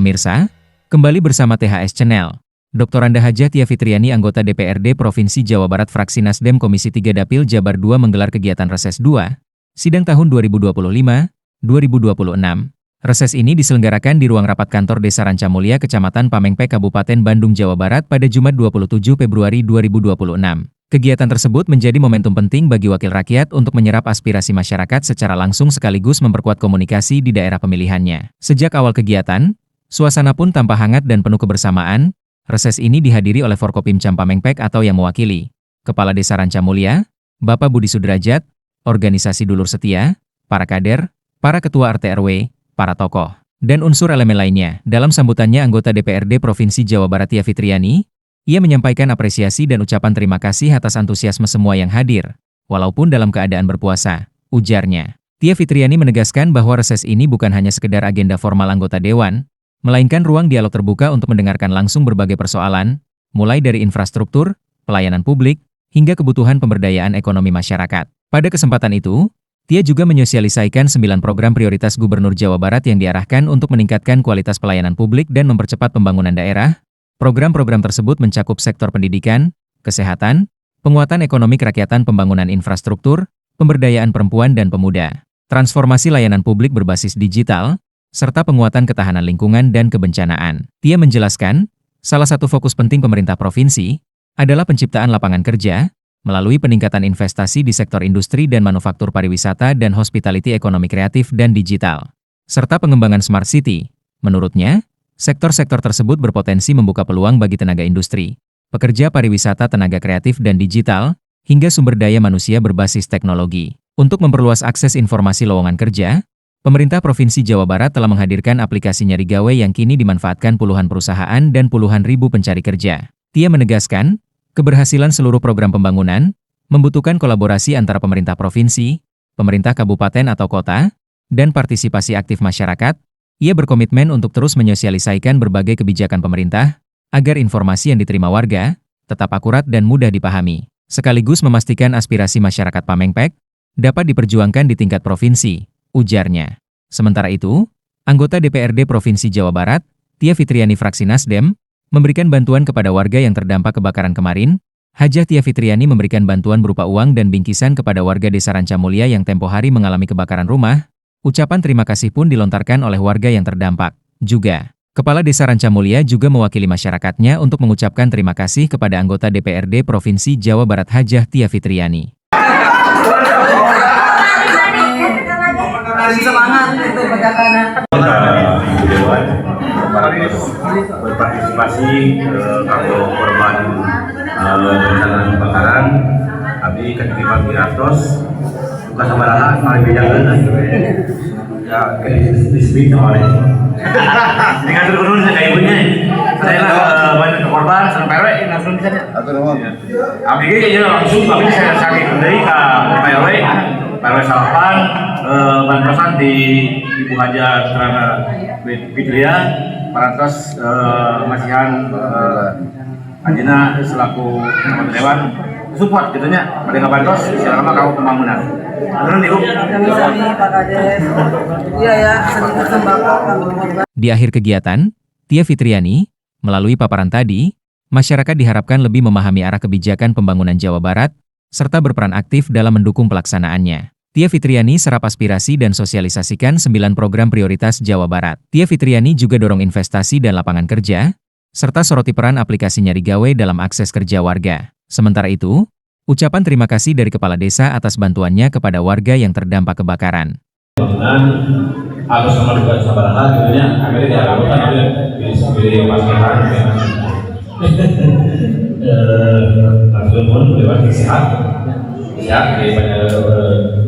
pemirsa, kembali bersama THS Channel. Dr. Anda Hajah Tia Fitriani, anggota DPRD Provinsi Jawa Barat fraksi Nasdem Komisi 3 Dapil Jabar 2 menggelar kegiatan reses 2, sidang tahun 2025-2026. Reses ini diselenggarakan di ruang rapat kantor Desa Rancamulya, Kecamatan Pamengpek, Kabupaten Bandung, Jawa Barat pada Jumat 27 Februari 2026. Kegiatan tersebut menjadi momentum penting bagi wakil rakyat untuk menyerap aspirasi masyarakat secara langsung sekaligus memperkuat komunikasi di daerah pemilihannya. Sejak awal kegiatan, suasana pun tampak hangat dan penuh kebersamaan. Reses ini dihadiri oleh Forkopimcam Pamengpek atau yang mewakili Kepala Desa Rancamulya, Bapak Budi Sudrajat, organisasi dulur setia, para kader, para ketua RT RW, para tokoh, dan unsur elemen lainnya. Dalam sambutannya, anggota DPRD Provinsi Jawa Barat Tia Fitriani, ia menyampaikan apresiasi dan ucapan terima kasih atas antusiasme semua yang hadir, walaupun dalam keadaan berpuasa, ujarnya. Tia Fitriani menegaskan bahwa reses ini bukan hanya sekedar agenda formal anggota Dewan, melainkan ruang dialog terbuka untuk mendengarkan langsung berbagai persoalan, mulai dari infrastruktur, pelayanan publik, hingga kebutuhan pemberdayaan ekonomi masyarakat. Pada kesempatan itu, Tia juga menyosialisasikan 9 program prioritas Gubernur Jawa Barat yang diarahkan untuk meningkatkan kualitas pelayanan publik dan mempercepat pembangunan daerah. Program-program tersebut mencakup sektor pendidikan, kesehatan, penguatan ekonomi kerakyatan, pembangunan infrastruktur, pemberdayaan perempuan dan pemuda, transformasi layanan publik berbasis digital, serta penguatan ketahanan lingkungan dan kebencanaan. Tia menjelaskan, salah satu fokus penting pemerintah provinsi adalah penciptaan lapangan kerja melalui peningkatan investasi di sektor industri dan manufaktur, pariwisata dan hospitality, ekonomi kreatif dan digital, serta pengembangan smart city. Menurutnya, sektor-sektor tersebut berpotensi membuka peluang bagi tenaga industri, pekerja pariwisata, tenaga kreatif dan digital, hingga sumber daya manusia berbasis teknologi. Untuk memperluas akses informasi lowongan kerja, pemerintah Provinsi Jawa Barat telah menghadirkan aplikasi Nyari Gawe yang kini dimanfaatkan puluhan perusahaan dan puluhan ribu pencari kerja. Tia menegaskan, keberhasilan seluruh program pembangunan membutuhkan kolaborasi antara pemerintah provinsi, pemerintah kabupaten atau kota, dan partisipasi aktif masyarakat. Ia berkomitmen untuk terus menyosialisasikan berbagai kebijakan pemerintah, agar informasi yang diterima warga tetap akurat dan mudah dipahami, sekaligus memastikan aspirasi masyarakat Pamengpek dapat diperjuangkan di tingkat provinsi, ujarnya. Sementara itu, anggota DPRD Provinsi Jawa Barat, Tia Fitriani fraksi Nasdem, memberikan bantuan kepada warga yang terdampak kebakaran kemarin. Hajah Tia Fitriani memberikan bantuan berupa uang dan bingkisan kepada warga Desa Rancamulya yang tempo hari mengalami kebakaran rumah. Ucapan terima kasih pun dilontarkan oleh warga yang terdampak. Juga, Kepala Desa Rancamulya juga mewakili masyarakatnya untuk mengucapkan terima kasih kepada anggota DPRD Provinsi Jawa Barat Hajah Tia Fitriani. Semangat itu bagaimana Dewan berpartisipasi kalau korban bencana kebakaran. Kami keterima Piratos bukan sama lahan malah bejalan ya disebut oleh dengan turun kayak ibunya saya lah banyak korban sampai perwe langsung bisa ya abdi ge langsung kami saya sakit dari ke perwe salapan bantuan di Ibu Hajah Terana Fitria parantos masihan Anjina selaku anggota dewan support gitunya pada ngabantos silakan kau pembangunan. Di akhir kegiatan, Tia Fitriani, melalui paparan tadi, masyarakat diharapkan lebih memahami arah kebijakan pembangunan Jawa Barat, serta berperan aktif dalam mendukung pelaksanaannya. Tia Fitriani serap aspirasi dan sosialisasikan 9 program prioritas Jawa Barat. Tia Fitriani juga dorong investasi dan lapangan kerja, serta soroti peran aplikasi Nyari Gawe dalam akses kerja warga. Sementara itu, ucapan terima kasih dari Kepala Desa atas bantuannya kepada warga yang terdampak kebakaran. Bangunan atau sama juga sabaraha gitu nya akhirnya diharapkan oleh pilih pasangan langsung pun lewat sehat daripada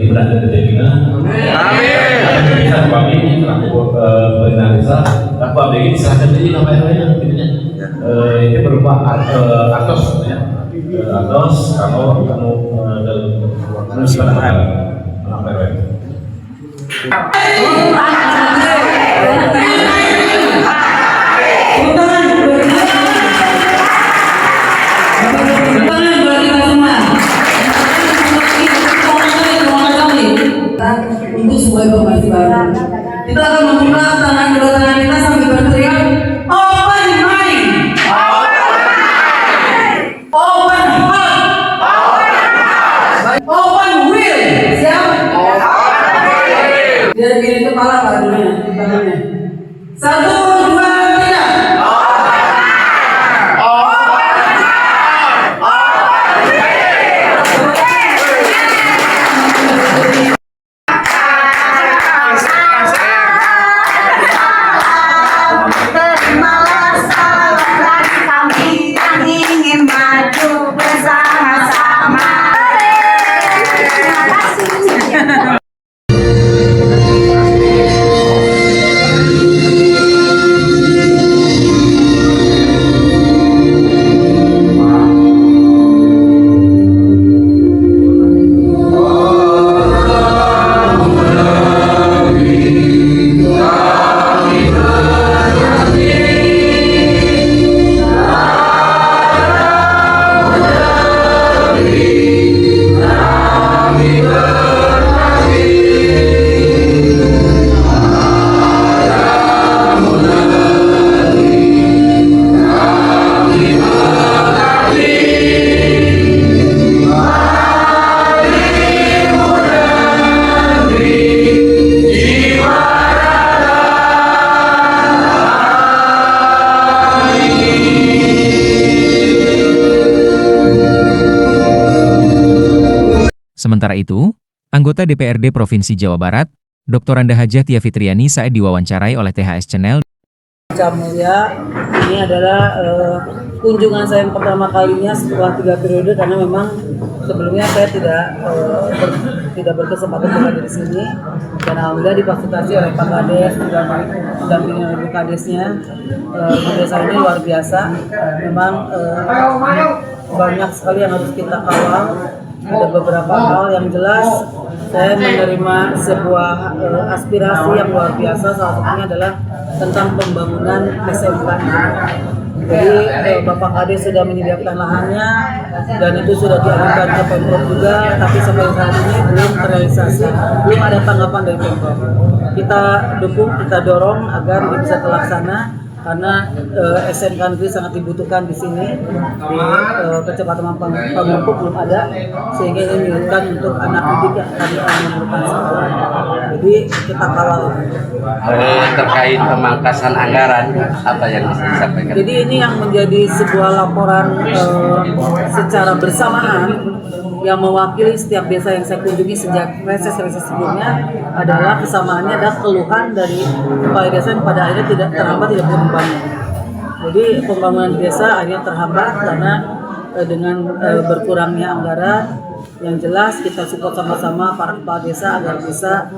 ibadah dan terjadinya. Amin. Bisa kami selaku pemerintah desa, aku abdi diserahkan jadi namanya itu berupa atos ya. Atos kalau kamu dalam silakan anak untuk sebuah informasi baru. Kita akan membuka tangan kedua tangan kita sambil berteriak. Sementara itu, anggota DPRD Provinsi Jawa Barat, Dr. Anda Hajat Fitriani saat diwawancarai oleh THS Channel. Mulia, ini adalah kunjungan saya yang pertama kalinya setelah 3 periode karena memang sebelumnya saya tidak berkesempatan berada di sini dan alhamdulillah difasilitasi oleh Pak Kades dan mendampingi oleh Bu Kadesnya. Di desa ini luar biasa, memang banyak sekali yang harus kita kawal. Ada beberapa hal yang jelas saya menerima sebuah aspirasi yang luar biasa, salah satunya adalah tentang pembangunan SMK. Jadi Bapak Kades sudah menyediakan lahannya dan itu sudah diajukan ke Pemprov juga, tapi sampai saat ini belum terrealisasi, belum ada tanggapan dari Pemprov. Kita dukung, kita dorong agar ini bisa terlaksana karena SMK negeri sangat dibutuhkan di sini. Di Kecamatan Pamengpeuk belum ada, sehingga ini menyulitkan untuk anak didik yang kami memerlukan sekolah. Jadi kita kawal. Terkait pemangkasan anggaran, apa yang bisa disampaikan? Jadi ini yang menjadi sebuah laporan secara bersamaan yang mewakili setiap desa yang saya kunjungi sejak reses sebelumnya adalah kesamaannya dan keluhan dari kepala desa yang pada akhirnya tidak terhambat, tidak bisa membangun. Jadi pembangunan desa akhirnya terhambat karena dengan berkurangnya anggaran. Yang jelas kita support sama-sama para kepala desa agar bisa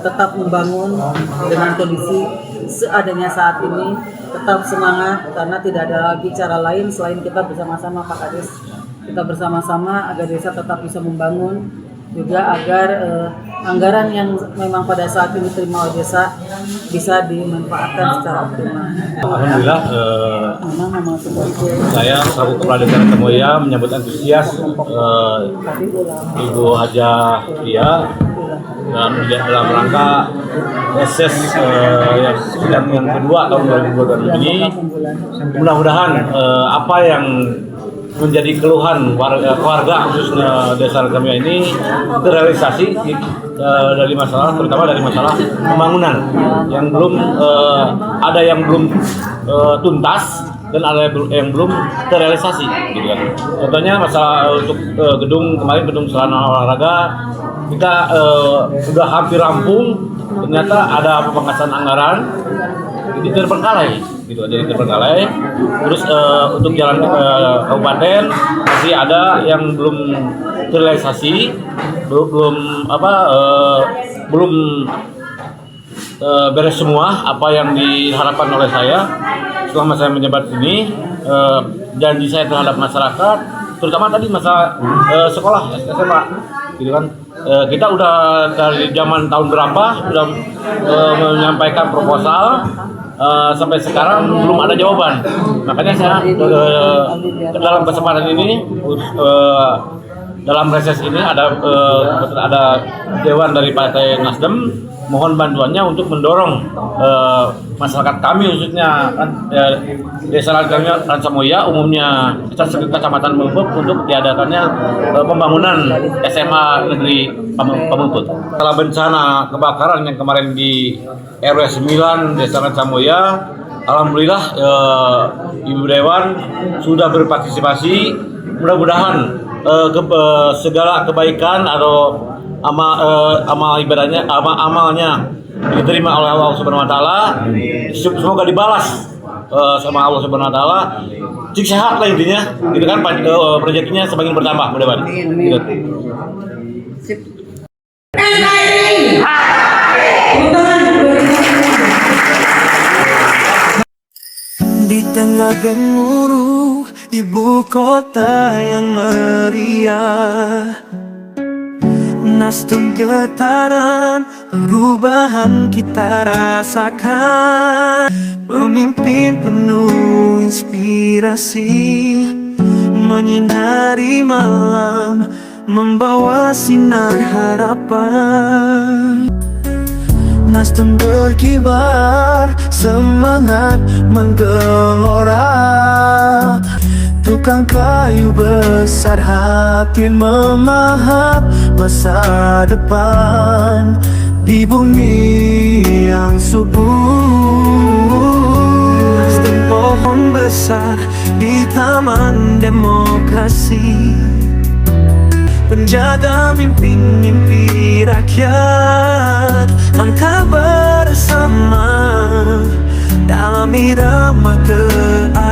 tetap membangun dengan kondisi seadanya saat ini, tetap semangat karena tidak ada lagi cara lain selain kita bersama-sama Pak Kades. Kita bersama-sama agar desa tetap bisa membangun, juga agar anggaran yang memang pada saat ini diterima oleh desa bisa dimanfaatkan secara optimal. Alhamdulillah, saya selaku Kepala Desa Rasamulia menyambut antusias Ibu Hajah dan dalam rangka reses yang kedua tahun 2022 ini. Mudah-mudahan apa yang menjadi keluhan warga khususnya desa Rasamulia ini terrealisasi dari masalah, terutama dari masalah pembangunan yang belum ada yang belum tuntas dan ada yang belum terrealisasi, gitu kan. Contohnya masalah untuk gedung sarana olahraga kita sudah hampir rampung, ternyata ada pemangkasan anggaran jadi terbengkalai, gitu. Jadi terbengkalai. Terus untuk jalan kabupaten masih ada yang belum terrealisasi, belum beres semua apa yang diharapkan oleh saya selama saya menjabat ini. Janji saya terhadap masyarakat, terutama tadi masalah sekolah SMA, gitu kan. Kita udah dari zaman tahun berapa sudah menyampaikan proposal, sampai sekarang belum ada jawaban. Makanya saya dalam kesempatan ini dalam reses ini ada dewan dari Partai Nasdem, mohon bantuannya untuk mendorong masyarakat kami khususnya desa Rasamulia umumnya Kecamatan Pamengpeuk untuk diadakannya pembangunan SMA Negeri Pamengpeuk. Setelah bencana kebakaran yang kemarin di RW 9 Desa Rasamulia, alhamdulillah Ibu Dewan sudah berpartisipasi. Mudah-mudahan segala kebaikan atau amal ibadahnya, amalnya diterima oleh Allah Subhanahu wa taala. Semoga dibalas sama Allah Subhanahu wa taala. Cik sehat lah intinya, gitu kan, rezekinya semakin bertambah mudah-mudahan. Gitu. Di tengah gemuruh ibu kota yang meriah, nasdem getaran perubahan kita rasakan. Pemimpin penuh inspirasi menyinari malam, membawa sinar harapan. Nasdem berkibar, semangat menggelora. Tukang kayu besar hati memahap masa depan di bumi yang subur. Nasdem pohon besar di taman demokrasi, menjaga mimpi-mimpi rakyat. Langkah bersama dalam irama keadilan.